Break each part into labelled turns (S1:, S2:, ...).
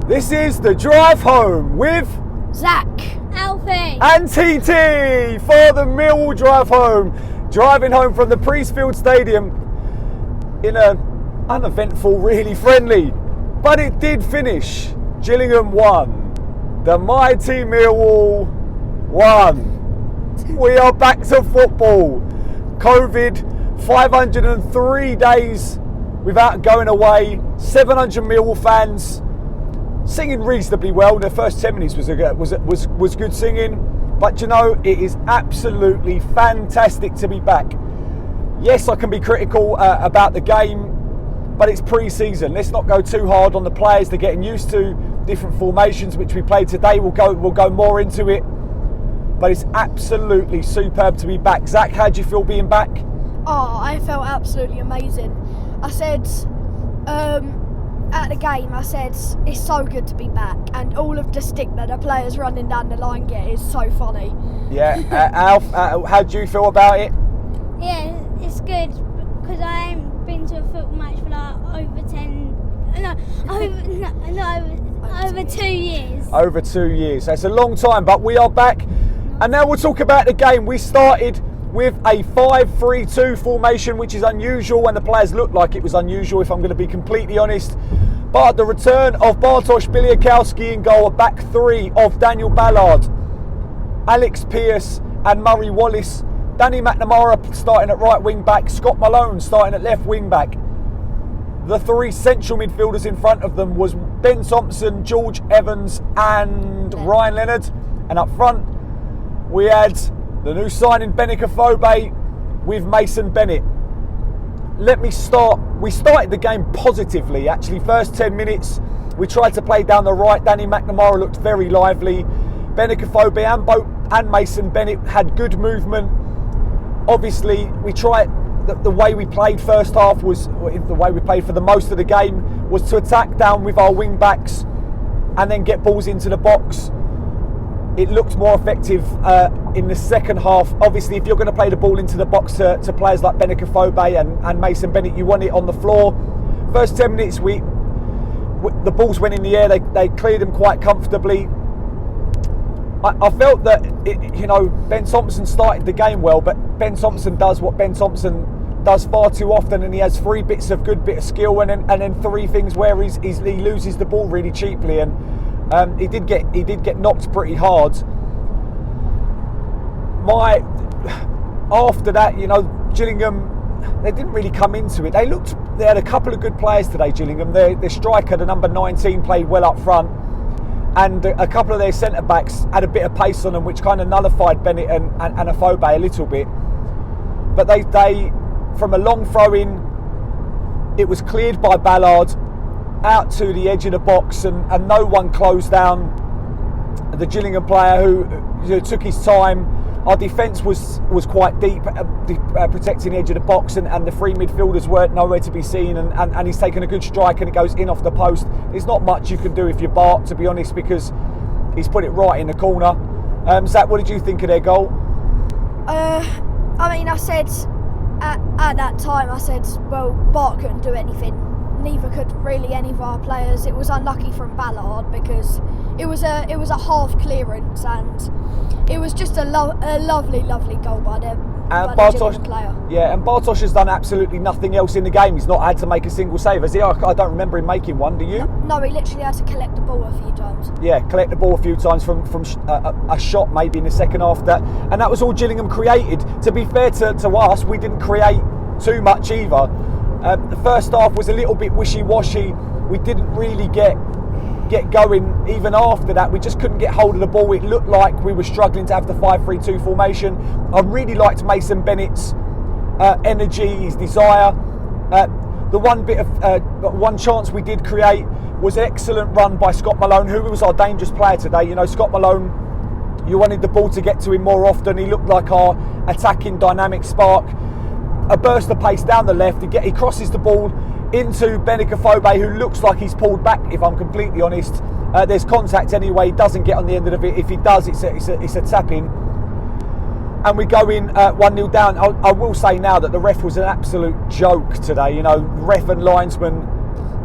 S1: This is the drive home with
S2: Zach, Alfie
S1: and TT for the Millwall drive home. Driving home from the Priestfield Stadium in an uneventful, really friendly, but it did finish. Gillingham won. The mighty Millwall won. We are back to football. COVID, 503 days without going away. 700 Millwall fans singing reasonably well. The first 10 minutes was good singing. But you know, it is absolutely fantastic to be back. Yes, I can be critical about the game, but it's pre-season. Let's not go too hard on the players. They're getting used to different formations, which we played today. We'll go more into it. But it's absolutely superb to be back. Zach, how do you feel being back?
S2: Oh, I felt absolutely amazing. I said at the game, I said it's so good to be back, and all of the stick that the players running down the line get is so funny.
S1: Yeah, Alf, how do you feel about it?
S3: Yeah, it's good because I haven't been to a football match for like over 2 years.
S1: Over 2 years. That's a long time, but we are back. And now we'll talk about the game. We started with a 5-3-2 formation, which is unusual, and the players looked like it was unusual, if I'm going to be completely honest. But the return of Bartosz Biliakowski in goal, a back three of Daniel Ballard, Alex Pearce and Murray Wallace, Danny McNamara starting at right wing back, Scott Malone starting at left wing back. The three central midfielders in front of them was Ben Thompson, George Evans and Ryan Leonard. And up front we had the new signing Benica Fobe with Mason Bennett. We started the game positively actually. First 10 minutes we tried to play down the right. Danny McNamara looked very lively. Benica Fobe and Mason Bennett had good movement. Obviously we tried, the way we played first half was, the way we played for the most of the game, was to attack down with our wing backs and then get balls into the box. It looked more effective in the second half. Obviously, if you're going to play the ball into the box to players like Benica Fobe and Mason Bennett, you want it on the floor. First 10 minutes, the balls went in the air. They cleared them quite comfortably. I felt that Ben Thompson started the game well, but Ben Thompson does what Ben Thompson does far too often, and he has three bits of good bit of skill, and then three things where he loses the ball really cheaply, and he did get knocked pretty hard. After that, Gillingham, they didn't really come into it. They had a couple of good players today, Gillingham. Their striker, the number 19, played well up front, and a couple of their centre backs had a bit of pace on them, which kind of nullified Bennett and Afobe a little bit. But they from a long throw in, it was cleared by Ballard out to the edge of the box, and no one closed down the Gillingham player who took his time. Our defence was quite deep, protecting the edge of the box, and the three midfielders weren't nowhere to be seen, and he's taken a good strike and it goes in off the post. There's not much you can do if you're Bart, to be honest, because he's put it right in the corner. Zach, what did you think of their goal?
S2: I said at that time, well, Bart couldn't do anything. Neither could really any of our players. It was unlucky from Ballard because it was a half clearance, and it was just a lovely goal by the Gillingham player.
S1: Yeah, and Bartosz has done absolutely nothing else in the game. He's not had to make a single save, has he? I don't remember him making one. Do you?
S2: No, he literally had to collect the ball a few times.
S1: Yeah, collect the ball a few times from a shot maybe in the second half. And that was all Gillingham created. To be fair to us, we didn't create too much either. The first half was a little bit wishy-washy. We didn't really get going even after that. We just couldn't get hold of the ball. It looked like we were struggling to have the 5-3-2 formation. I really liked Mason Bennett's energy, his desire. The one chance we did create was an excellent run by Scott Malone, who was our dangerous player today. Scott Malone, you wanted the ball to get to him more often. He looked like our attacking dynamic spark. A burst of pace down the left. He crosses the ball into Benica Fobe, who looks like he's pulled back, if I'm completely honest. There's contact anyway. He doesn't get on the end of it. If he does, it's a tap-in. And we go in 1-0 down. I will say now that the ref was an absolute joke today. Ref and linesman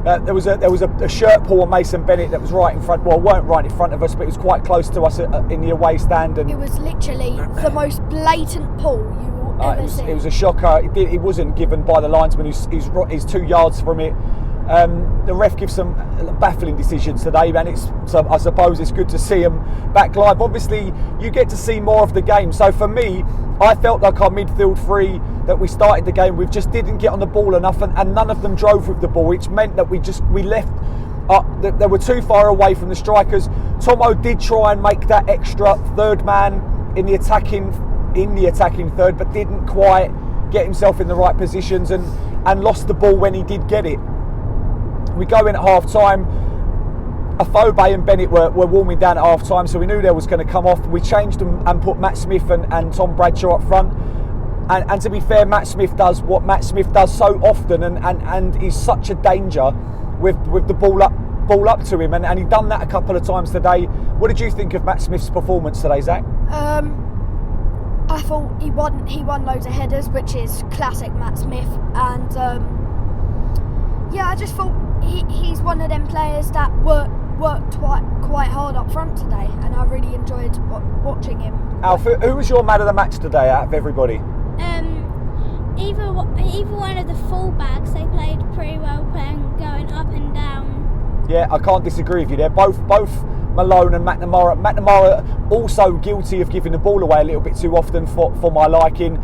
S1: There was a shirt pull on Mason Bennett that was right in front. Well, weren't right in front of us, but it was quite close to us in the away stand. And
S2: it was literally the most blatant pull you will ever see.
S1: It was a shocker. It wasn't given by the linesman. He's 2 yards from it. The ref gives some baffling decisions today, and I suppose it's good to see them back live. Obviously, you get to see more of the game. So for me, I felt like our midfield three that we started the game with just didn't get on the ball enough, and none of them drove with the ball, which meant that we left. They were too far away from the strikers. Tomo did try and make that extra third man in the attacking third, but didn't quite get himself in the right positions and lost the ball when he did get it. We go in at half time. Afobe and Bennett were warming down at half time, so we knew they was going to come off. We changed them and put Matt Smith and Tom Bradshaw up front. And to be fair, Matt Smith does what Matt Smith does so often, and he's such a danger with the ball up to him, and he done that a couple of times today. What did you think of Matt Smith's performance today, Zach?
S2: I thought he won loads of headers, which is classic Matt Smith, and I just thought he's one of them players that worked quite hard up front today, and I really enjoyed watching him.
S1: Alf, who was your man of the match today out of everybody?
S3: Either one of the full-backs, they played pretty well, going up and down.
S1: Yeah, I can't disagree with you there. Both Malone and McNamara. McNamara also guilty of giving the ball away a little bit too often for my liking.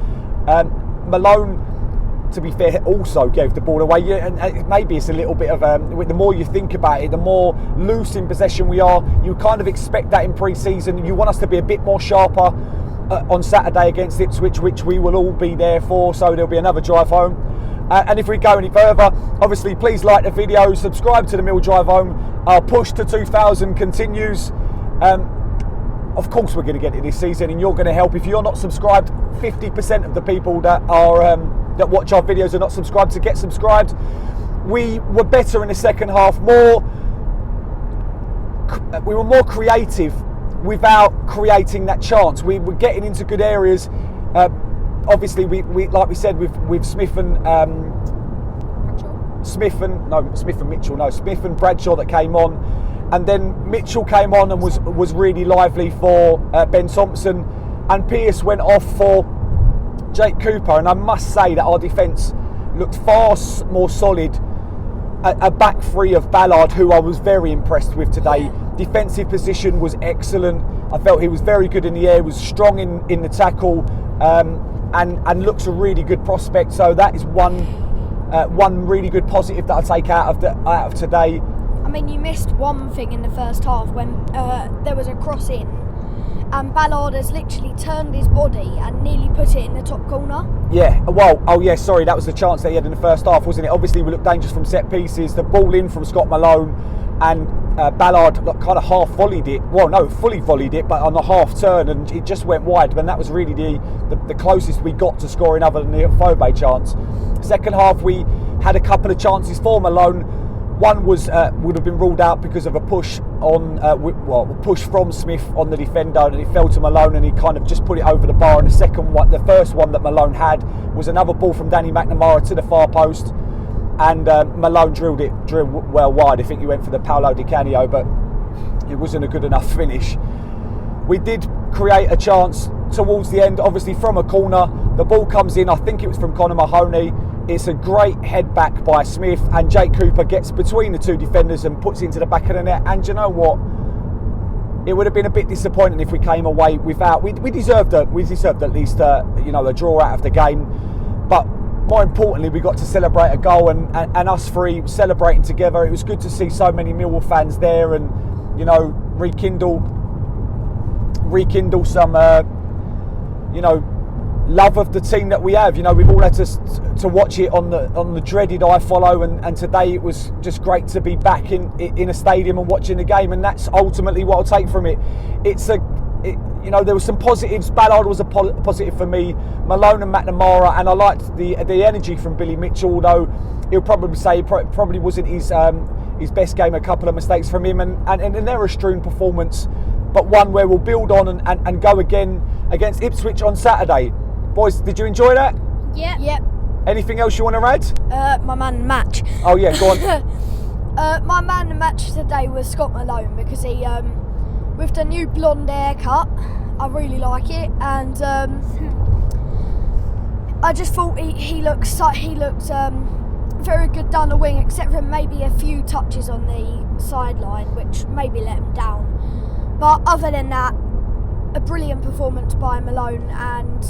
S1: Malone, to be fair, also gave the ball away. Yeah, and maybe it's a little bit of the more you think about it, the more loose in possession we are. You kind of expect that in pre-season. You want us to be a bit more sharper on Saturday against Ipswich, which we will all be there for, so there'll be another drive home. And if we go any further, obviously please like the video, subscribe to the Mill Drive Home. Our push to 2,000 continues. Of course we're going to get it this season, and you're going to help. If you're not subscribed, 50% of the people that are that watch our videos are not subscribed, to get subscribed. We were better in the second half, we were more creative without creating that chance. We were getting into good areas. Obviously, we like we said with Smith and Smith and Bradshaw that came on, and then Mitchell came on and was really lively for Ben Thompson, and Pearce went off for Jake Cooper. And I must say that our defence looked far more solid. A back three of Ballard, who I was very impressed with today. Defensive position was excellent. I felt he was very good in the air, was strong in the tackle, and looks a really good prospect. So that is one really good positive that I take out of today.
S2: I mean, you missed one thing in the first half when there was a cross in, and Ballard has literally turned his body and nearly put it in the top corner. Yeah,
S1: sorry, that was the chance that he had in the first half, wasn't it? Obviously, we looked dangerous from set pieces. The ball in from Scott Malone, and Ballard kind of half volleyed it. Well, no, fully volleyed it, but on the half turn, and it just went wide. And that was really the closest we got to scoring, other than the Afobe chance. Second half, we had a couple of chances for Malone. One was would have been ruled out because of a push push from Smith on the defender, and it fell to Malone, and he kind of just put it over the bar. And the first one that Malone had was another ball from Danny McNamara to the far post, and Malone drilled well wide. I think he went for the Paolo Di Canio, but it wasn't a good enough finish. We did create a chance towards the end, obviously from a corner. The ball comes in, I think it was from Conor Mahoney. It's a great head back by Smith, and Jake Cooper gets between the two defenders and puts it into the back of the net. And you know what? It would have been a bit disappointing if we came away without. We deserved at least a draw out of the game. But more importantly, we got to celebrate a goal, and us three celebrating together. It was good to see so many Millwall fans there, and rekindle some love of the team that we have. We've all had to watch it on the dreaded iFollow, and today it was just great to be back in a stadium and watching the game, and that's ultimately what I'll take from it. There were some positives. Ballard was a positive for me, Malone and McNamara, and I liked the energy from Billy Mitchell, although he'll probably say it probably wasn't his best game. A couple of mistakes from him, and they're a strewn performance, but one where we'll build on and go again against Ipswich on Saturday. Boys, did you enjoy that?
S3: Yeah.
S2: Yep.
S1: Anything else you want to add?
S2: My man Match.
S1: Oh yeah, go on.
S2: My man of the match today was Scott Malone because he, with the new blonde haircut, I really like it, and I just thought he looked very good down the wing, except for maybe a few touches on the sideline, which maybe let him down. But other than that, a brilliant performance by Malone and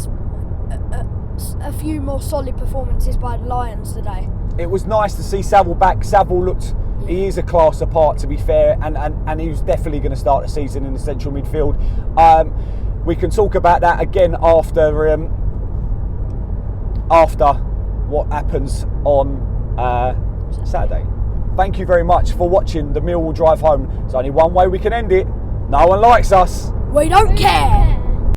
S2: a few more solid performances by the Lions today.
S1: It was nice to see Saville back. Saville looked, he is a class apart, to be fair, and he was definitely going to start the season in the central midfield. We can talk about that again after what happens on Saturday. Thank you very much for watching the Millwall Drive Home. There's only one way we can end it. No one likes us.
S2: We don't care.